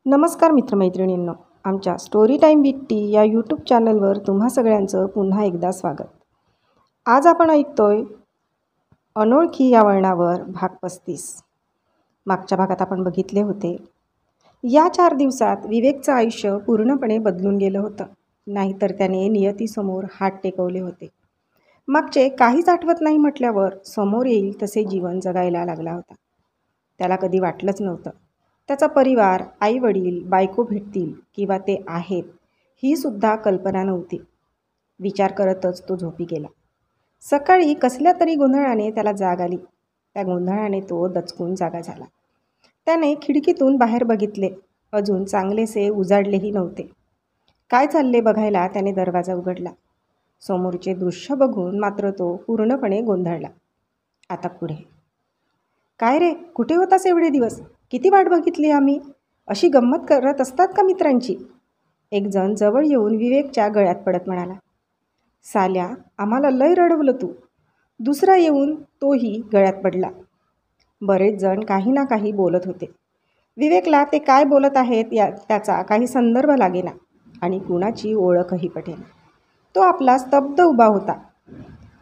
नमस्कार मित्रमैत्रिणींनो, आमच्या story time with T या यूट्यूब चॅनलवर तुम्हा सगळ्यांचं पुन्हा एकदा स्वागत. आज आपण ऐकतोय अनोळखी या वळणावर भाग 35. मागच्या भागात आपण बघितले होते, या 4 दिवसात विवेकचं आयुष्य पूर्णपणे बदलून गेलं होतं. नाहीतर त्याने नियतीसमोर हात टेकवले होते. मागचे काहीच आठवत नाही म्हटल्यावर समोर येईल तसे जीवन जगायला लागला होता. त्याला कधी वाटलंच नव्हतं त्याचा परिवार, आईवडील, बायको भेटतील किंवा ते आहेत ही सुद्धा कल्पना नव्हती. विचार करतच तो झोपी गेला. सकाळी कसल्या तरी गोंधळाने त्याला जाग आली. त्या गोंधळाने तो दचकून जागा झाला. त्याने खिडकीतून बाहेर बघितले. अजून चांगलेसे उजाडलेही नव्हते. काय चालले बघायला त्याने दरवाजा उघडला. समोरचे दृश्य बघून मात्र तो पूर्णपणे गोंधळला. आता पुढे काय रे, कुठे होतास एवढे दिवस? किती वाट बघितली आम्ही. अशी गंमत करत असतात का मित्रांची? एक जण जवळ येऊन विवेकच्या गळ्यात पडत म्हणाला, साल्या, आम्हाला लय रडवलं तू. दुसरा येऊन तोही गळ्यात पडला. बरेच जण काही ना काही बोलत होते. विवेकला ते काय बोलत आहेत त्याचा काही संदर्भ लागेना आणि कुणाची ओळखही पटेना. तो आपला स्तब्ध उभा होता.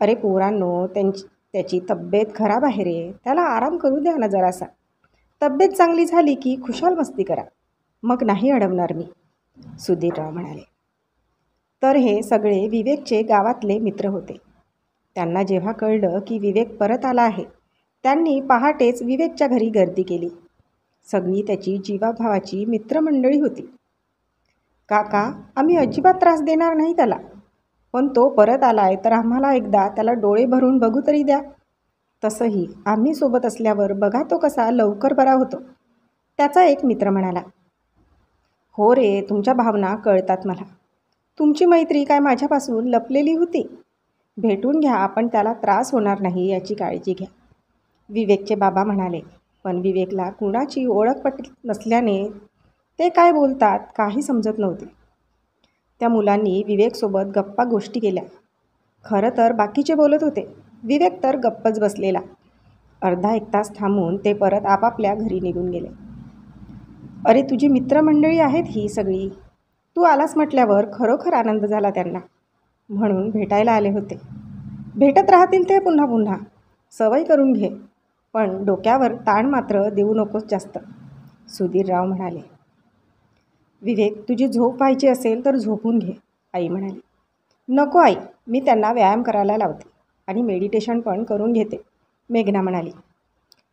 अरे पोरांनो, त्याची तब्येत खराब आहे रे, त्याला आराम करू द्या ना जरासा. तब्येत चांगली झाली की खुशाल मस्ती करा, मग नाही अडवणार मी, सुधीरराव म्हणाले. तर हे सगळे विवेकचे गावातले मित्र होते. त्यांना जेव्हा कळलं की विवेक परत आला आहे, त्यांनी पहाटेच विवेकच्या घरी गर्दी केली. सगळी त्याची जीवाभावाची मित्रमंडळी होती. काका, आम्ही अजिबात त्रास देणार नाही त्याला, पण तो परत आलाय तर आम्हाला एकदा त्याला डोळे भरून बघू तरी द्या. तसंही आम्ही सोबत असल्यावर बघा तो कसा लवकर बरा होतो, त्याचा एक मित्र म्हणाला. हो रे, तुमच्या भावना कळतात मला. तुमची मैत्री काय माझ्यापासून लपलेली होती? भेटून घ्या, आपण त्याला त्रास होणार नाही याची काळजी घ्या, विवेकचे बाबा म्हणाले. पण विवेकला कुणाची ओळख पटत नसल्याने ते काय बोलतात काही समजत नव्हते. त्या मुलांनी विवेकसोबत गप्पा गोष्टी केल्या. खरं तर बाकीचे बोलत होते, विवेक तर गप्पच बसलेला. अर्धा एक तास थांबून ते परत आपापल्या घरी निघून गेले. अरे, तुझी मित्रमंडळी आहेत ही सगळी. तू आलास म्हटल्यावर खरोखर आनंद झाला त्यांना, म्हणून भेटायला आले होते. भेटत राहतील ते पुन्हा पुन्हा, सवय करून घे, पण डोक्यावर ताण मात्र देऊ नकोस जास्त, सुधीरराव म्हणाले. विवेक, तुझी झोप व्हायची असेल तर झोपून घे, आई म्हणाली. नको आई, मी त्यांना व्यायाम करायला लावते आणि मेडिटेशन पण करून घेते, मेघना म्हणाली.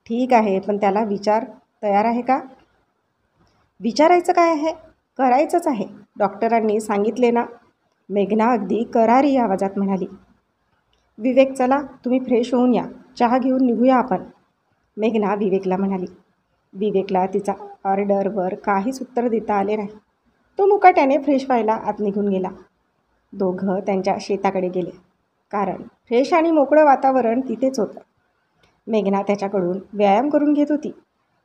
ठीक आहे, पण त्याला विचार तयार आहे का? विचारायचं काय आहे, करायचंच आहे, डॉक्टरांनी सांगितले ना, मेघना अगदी करारी आवाजात म्हणाली. विवेक, चला तुम्ही फ्रेश होऊन या, चहा घेऊन निघूया आपण, मेघना विवेकला म्हणाली. विवेकला तिचा ऑर्डरवर काहीच उत्तर देता आले नाही. तो मुकाट्याने फ्रेश व्हायला आत निघून गेला. दोघं त्यांच्या शेताकडे गेले, कारण फ्रेश आणि मोकळं वातावरण तिथेच होतं. मेघना त्याच्याकडून व्यायाम करून घेत होती.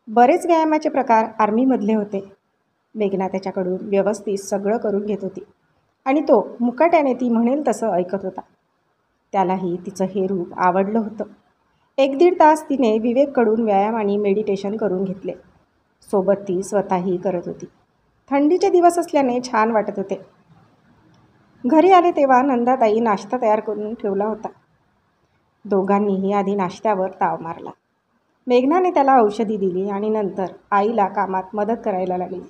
बरेच व्यायामाचे प्रकार आर्मीमधले होते. मेघना त्याच्याकडून व्यवस्थित सगळं करून घेत होती आणि तो मुकाट्याने ती म्हणेल तसं ऐकत होता. त्यालाही तिचं हे रूप आवडलं होतं. 1-1.5 तास तिने विवेककडून व्यायाम आणि मेडिटेशन करून घेतले. सोबत ती स्वतःही करत होती. थंडीचे दिवस असल्याने छान वाटत होते. घरी आले तेव्हा नंदाताई नाश्ता तयार करून ठेवला होता. दोघांनीही आधी नाश्त्यावर ताव मारला. मेघनाने त्याला औषधी दिली आणि नंतर आईला कामात मदत करायला लागली.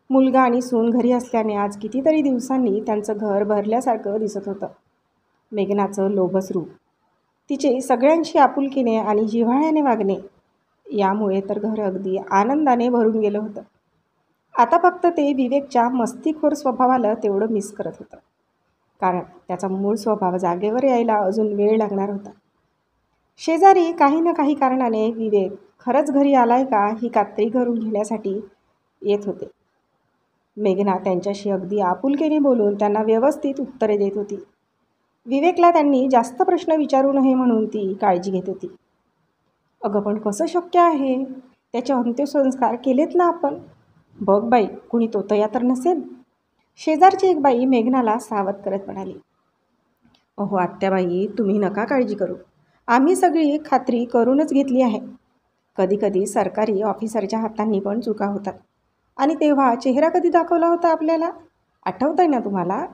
मुलगा आणि सून घरी असल्याने आज कितीतरी दिवसांनी त्यांचं घर भरल्यासारखं दिसत होतं. मेघनाचं लोभस रूप, तिचे सगळ्यांशी आपुलकीने आणि जिव्हाळ्याने वागणे, यामुळे तर घर अगदी आनंदाने भरून गेलं होतं. आता फक्त ते विवेकच्या मस्तीखोर स्वभावाला तेवढं मिस करत होतं, कारण त्याचा मूळ स्वभाव जागेवर यायला अजून वेळ लागणार होता. शेजारी काही ना काही कारणाने विवेक खरंच घरी आलाय का ही खात्री करून घेण्यासाठी येत होते. मेघना त्यांच्याशी अगदी आपुलकीने बोलून त्यांना व्यवस्थित उत्तरे देत होती. विवेकला त्यांनी जास्त प्रश्न विचारू नये म्हणून ती काळजी घेत होती. अगं, पण कसं शक्य आहे? त्याचे अंत्यसंस्कार केलेत ना आपण. बघ बाई, कुणी तोतया तर नसेल, शेजारची एक बाई मेघनाला सावध करत म्हणाली. अहो आत्याबाई, तुम्ही नका काळजी करू, आम्ही सगळी खात्री करूनच घेतली आहे. कधीकधी सरकारी ऑफिसरच्या हातांनी पण चुका होतात. आणि तेव्हा चेहरा कधी दाखवला होता आपल्याला? आठवतं आहे ना तुम्हाला?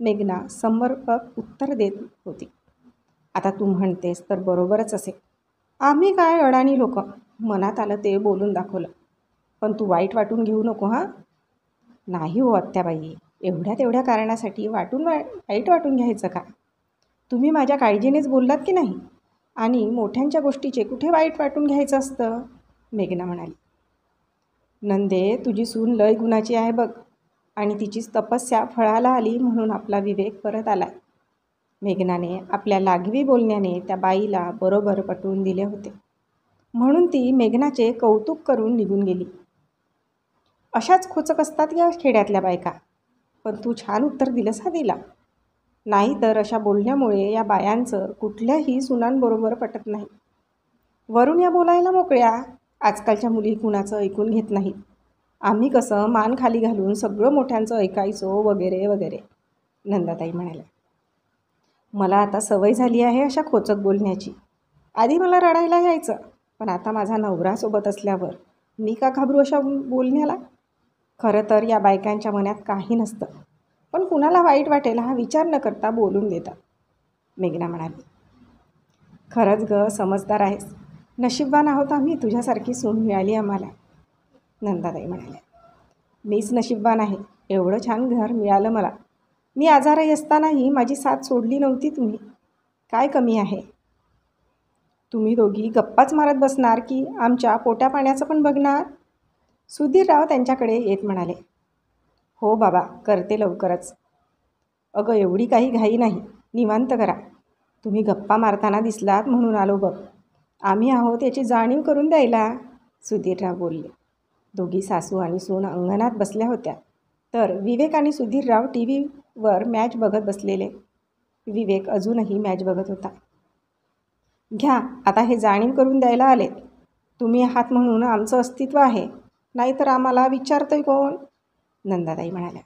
मेघना समर्पक उत्तर देत होती. आता तू म्हणतेस तर बरोबरच असेल. आम्ही काय अडाणी लोक, मनात आलं ते बोलून दाखवलं. पण तू वाईट वाटून घेऊ नको हां. नाही हो आत्याबाई, एवढ्या तेवढ्या कारणासाठी वाईट वाटून घ्यायचं का? तुम्ही माझ्या काळजीनेच बोललात की नाही? आणि मोठ्यांच्या गोष्टीचे कुठे वाईट वाटून घ्यायचं असतं? मेघना म्हणाली. नंदे, तुझी सून लय गुणाची आहे बघ, आणि तिचीच तपस्या फळाला आली म्हणून आपला विवेक परत आला. मेघनाने आपल्या लाघवी बोलण्याने त्या बाईला बरोबर पटवून दिले होते. म्हणून ती मेघनाचे कौतुक करून निघून गेली. अशाच खोचक असतात या खेड्यातल्या बायका. पण तू छान उत्तर दिलंस हा दिला. नाहीतर अशा बोलण्यामुळे या बायांचं कुठल्याही सुनांबरोबर पटत नाही. वरून या बोलायला मोकळ्या. आजकालच्या मुली कुणाचं ऐकून घेत नाहीत. आम्ही कसं मान खाली घालून सगळं मोठ्यांचं ऐकायचो वगैरे वगैरे, नंदाताई म्हणाल्या. मला आता सवय झाली आहे अशा खोचक बोलण्याची. आधी मला रडायला यायचं, पण आता माझा नवरा सोबत असल्यावर मी का घाबरू अशा बोलण्याला? खरं तर या बायकांच्या मनात काही नसतं, पण कुणाला वाईट वाटेल हा विचार न करता बोलून देतात, मेघना म्हणाली. खरंच ग, समजदार आहेस. नशीबवान आहोत आम्ही, तुझ्यासारखी सून मिळाली आम्हाला, नंदाताई म्हणाल्या. मीच नशीबवान आहे, एवढं छान घर मिळालं मला. मी आजारी असतानाही माझी साथ सोडली नव्हती तुम्ही. काय कमी आहे? तुम्ही दोघी गप्पाच मारत बसणार की आमच्या पोट्या पाण्याचं पण बघणार? सुधीरराव त्यांच्याकडे येत म्हणाले. हो बाबा, करते लवकरच. अगं, एवढी काही घाई नाही, निवांत करा. तुम्ही गप्पा मारताना दिसलात म्हणून आलो बघ. आम्ही आहोत याची जाणीव करून द्यायला, सुधीरराव बोलले. दोघी सासू आणि सून अंगणात बसल्या होत्या, तर विवेक आणि सुधीरराव टी व्हीवर मॅच बघत बसलेले. विवेक अजूनही मॅच बघत होता. घ्या, आता हे जाणीव करून द्यायला आलेत. तुम्ही आहात म्हणून आमचं अस्तित्व आहे, नाहीतर आम्हाला विचारतोय कोण? नंदाताई म्हणाल्या.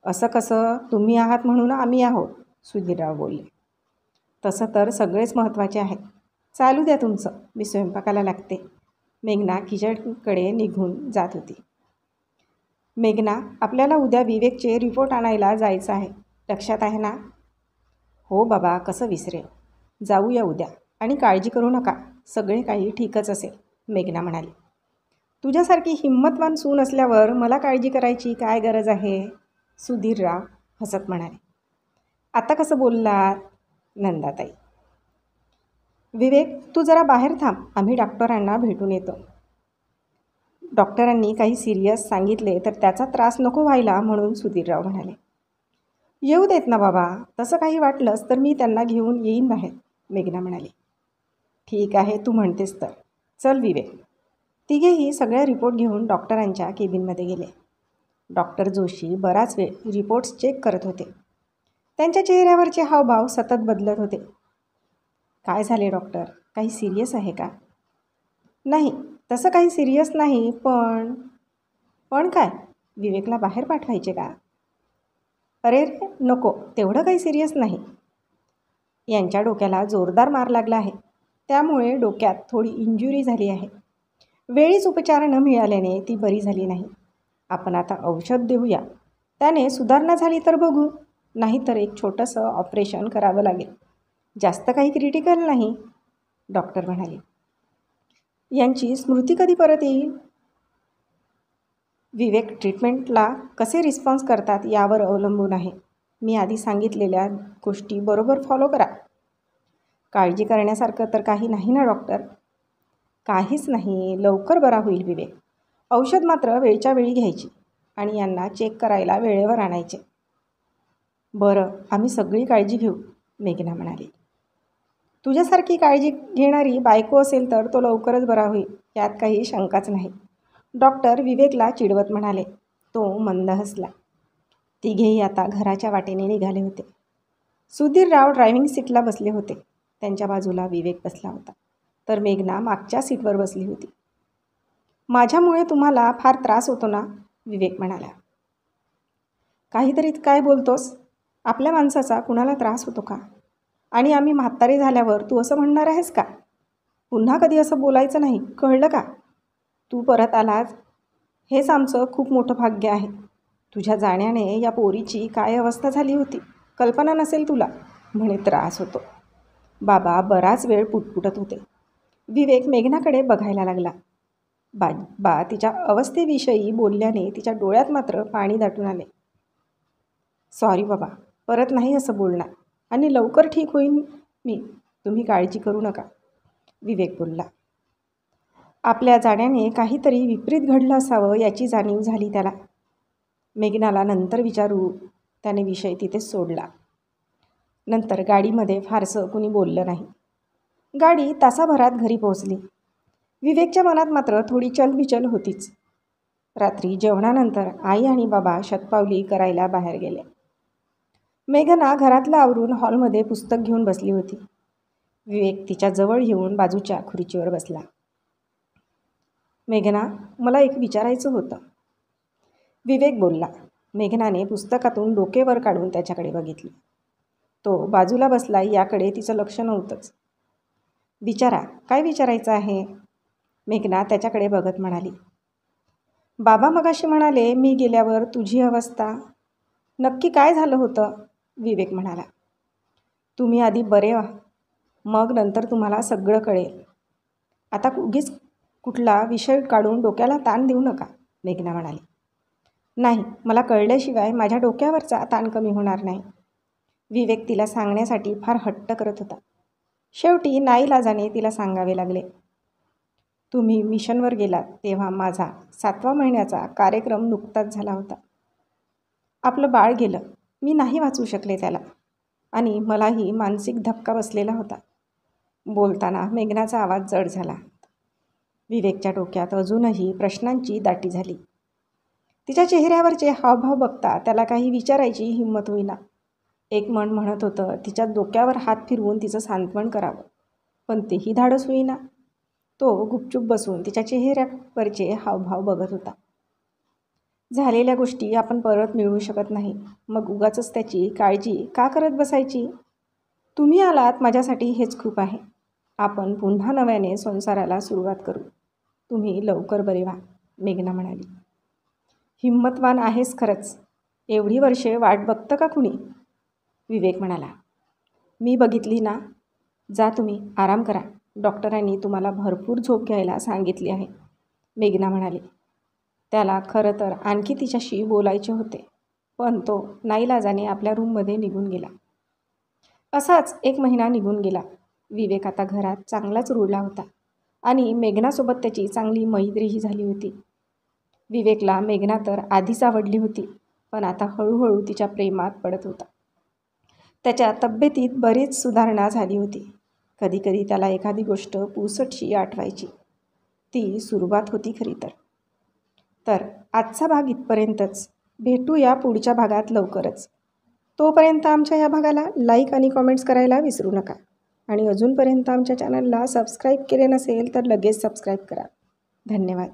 असं कसं? तुम्ही आहात म्हणून आम्ही आहोत, सुधीरराव बोलले. तसं तर सगळेच महत्त्वाचे आहेत. चालू द्या तुमचं, मी स्वयंपाकाला लागते. मेघना किचनकडे निघून जात होती. मेघना, आपल्याला उद्या विवेकचे रिपोर्ट आणायला जायचं आहे, लक्षात आहे ना? हो बाबा, कसं विसरेल. जाऊया उद्या, आणि काळजी करू नका, सगळे काही ठीकच असेल, मेघना म्हणाली. तुझ्यासारखी हिंमतवान सून असल्यावर मला काळजी करायची काय गरज आहे, सुधीरराव हसत म्हणाले. आता कसं बोललात, नंदाताई. विवेक, तू जरा बाहेर थांब, आम्ही डॉक्टरांना भेटून येतो. डॉक्टरांनी काही सिरियस सांगितले तर त्याचा त्रास नको व्हायला म्हणून, सुधीरराव म्हणाले. येऊ देत ना बाबा, तसं काही वाटलंच तर मी त्यांना घेऊन येईन बाहेर, मेघना म्हणाली. ठीक आहे, तू म्हणतेस तर. चल विवेक. तिघेही सगळ्या रिपोर्ट घेऊन डॉक्टरांच्या केबिनमध्ये गेले. डॉक्टर जोशी बराच वेळ रिपोर्ट्स चेक करत होते. त्यांच्या चेहऱ्यावरचे हावभाव सतत बदलत होते. काय झाले डॉक्टर, काही सिरियस आहे का? नाही, तसं काही सिरियस नाही, पण काय, विवेकला बाहेर पाठवायचे का? अरे रे, नको, तेवढं काही सिरियस नाही. यांच्या डोक्याला जोरदार मार लागला आहे, त्यामुळे डोक्यात थोडी इंजुरी झाली आहे. वेळीच उपचार न मिळाल्याने ती बरी झाली नाही. आपण आता औषध देऊया, त्याने सुधारणा झाली तर बघू, नाहीतर एक छोटंसं ऑपरेशन करावं लागेल. जास्त काही क्रिटिकल नाही, डॉक्टर म्हणाले. यांची स्मृती कधी परत येईल? विवेक ट्रीटमेंटला कसे रिस्पॉन्स करतात यावर अवलंबून आहे. मी आधी सांगितलेल्या गोष्टी बरोबर फॉलो करा. काळजी करण्यासारखं तर काही नाही ना डॉक्टर? काहीच नाही, लवकर बरा होईल विवेक. औषध मात्र वेळच्या वेळी घ्यायची आणि यांना चेक करायला वेळेवर आणायचे. बरं, आम्ही सगळी काळजी घेऊ, मेघना म्हणाली. तुझ्यासारखी काळजी घेणारी बायको असेल तर तो लवकरच बरा होईल, यात काही शंकाच नाही, डॉक्टर विवेकला चिडवत म्हणाले. तो मंद हसला. तिघेही आता घराच्या वाटेने निघाले होते. सुधीरराव ड्रायव्हिंग सीटला बसले होते. त्यांच्या बाजूला विवेक बसला होता, तर मेघना मागच्या सीटवर बसली होती. माझ्यामुळे तुम्हाला फार त्रास होतो ना, विवेक म्हणाला. काहीतरी काय बोलतोस? आपल्या माणसाचा कुणाला त्रास होतो का? आणि आम्ही म्हातारे झाल्यावर तू असं म्हणणार आहेस का? पुन्हा कधी असं बोलायचं नाही, कळलं का? तू परत आलास हेच आमचं खूप मोठं भाग्य आहे. तुझ्या जाण्याने या पोरीची काय अवस्था झाली होती कल्पना नसेल तुला, म्हणे त्रास होतो. बाबा बराच वेळ पुटपुटत होते. विवेक मेघनाकडे बघायला लागला. बा तिच्या अवस्थेविषयी बोलल्याने तिच्या डोळ्यात मात्र पाणी दाटून आले. सॉरी बाबा, परत नाही असं बोलणार आणि लवकर ठीक होईन मी, तुम्ही काळजी करू नका, विवेक बोलला. आपल्या जाण्याने काहीतरी विपरीत घडलं असावं याची जाणीव झाली त्याला. मेघनाला नंतर विचारू, त्याने विषय तिथेच सोडला. नंतर गाडीमध्ये फारसं कुणी बोललं नाही. गाडी तासाभरात घरी पोहोचली. विवेकच्या मनात मात्र थोडी चलबिचल होतीच. रात्री जेवणानंतर आई आणि बाबा शतपावली करायला बाहेर गेले. मेघना घरातलं आवरून हॉलमध्ये पुस्तक घेऊन बसली होती. विवेक तिच्या जवळ येऊन बाजूच्या खुर्चीवर बसला. मेघना, मला एक विचारायचं होतं, विवेक बोलला. मेघनाने पुस्तकातून डोके वर काढून त्याच्याकडे बघितले. तो बाजूला बसला याकडे तिचं लक्ष नव्हतंच. विचारा, काय विचारायचं आहे, मेघना त्याच्याकडे बघत म्हणाली. बाबा मगाशी म्हणाले मी गेल्यावर तुझी अवस्था, नक्की काय झालं होतं, विवेक म्हणाला. तुम्ही आधी बरे व्हा, मग नंतर तुम्हाला सगळं कळेल. आता उगीच कुठला विषय काढून डोक्याला ताण देऊ नका, मेघना म्हणाली. नाही, मला कळल्याशिवाय माझ्या डोक्यावरचा ताण कमी होणार नाही, विवेक तिला सांगण्यासाठी फार हट्ट करत होता. शेवटी नाईलाजाने तिला सांगावे लागले. तुम्ही मिशनवर गेलात तेव्हा माझा 7व्या महिन्याचा कार्यक्रम नुकताच झाला होता. आपलं बाळ गेलं, मी नाही वाचू शकले त्याला आणि मलाही मानसिक धक्का बसलेला होता. बोलताना मेघनाचा आवाज जड झाला. विवेकच्या डोक्यात अजूनही प्रश्नांची दाटी झाली. तिच्या चेहऱ्यावरचे हावभाव बघता त्याला काही विचारायची हिंमत होईना. एक मन म्हणत होतं तिच्या डोक्यावर हात फिरवून तिचं सांत्वन करावं, पण तेही धाडस होईना. तो गुपचूप बसून तिच्या चेहऱ्यावरचे हावभाव बघत होता. झालेल्या गोष्टी आपण परत मिळवू शकत नाही, मग उगाचच त्याची काळजी का करत बसायची. तुम्ही आलात माझ्यासाठी हेच खूप आहे. आपण पुन्हा नव्याने संसाराला सुरुवात करू. तुम्ही लवकर बरे व्हा, मेघना म्हणाली. हिम्मतवान आहेस खरंच. एवढी वर्षे वाट बघतं का कुणी, विवेक म्हणाला. मी बघितली ना. जा तुम्ही आराम करा. डॉक्टरांनी तुम्हाला भरपूर झोप घ्यायला सांगितली आहे, मेघना म्हणाली. त्याला खरं तर आणखी तिच्याशी बोलायचे होते, पण तो नाईलाजाने आपल्या रूममध्ये निघून गेला. असाच 1 महिना निघून गेला. विवेक आता घरात चांगलाच रुळला होता आणि मेघनासोबत त्याची चांगली मैत्रीही झाली होती. विवेकला मेघना तर आधीच आवडली होती, पण आता हळूहळू तिच्या प्रेमात पडत होता. त्याच्या तब्येतीत बरीच सुधारणा झाली होती. कधीकधी त्याला एखादी गोष्ट पुसटशी आठवायची. ती सुरुवात होती खरी तर आजचा भाग इथपर्यंतच. भेटूया पुढच्या भागात लवकरच. तोपर्यंत आमच्या या भागाला लाईक आणि कॉमेंट्स करायला विसरू नका आणि अजूनपर्यंत आमच्या चॅनलला सबस्क्राईब केले नसेल तर लगेच सबस्क्राईब करा. धन्यवाद.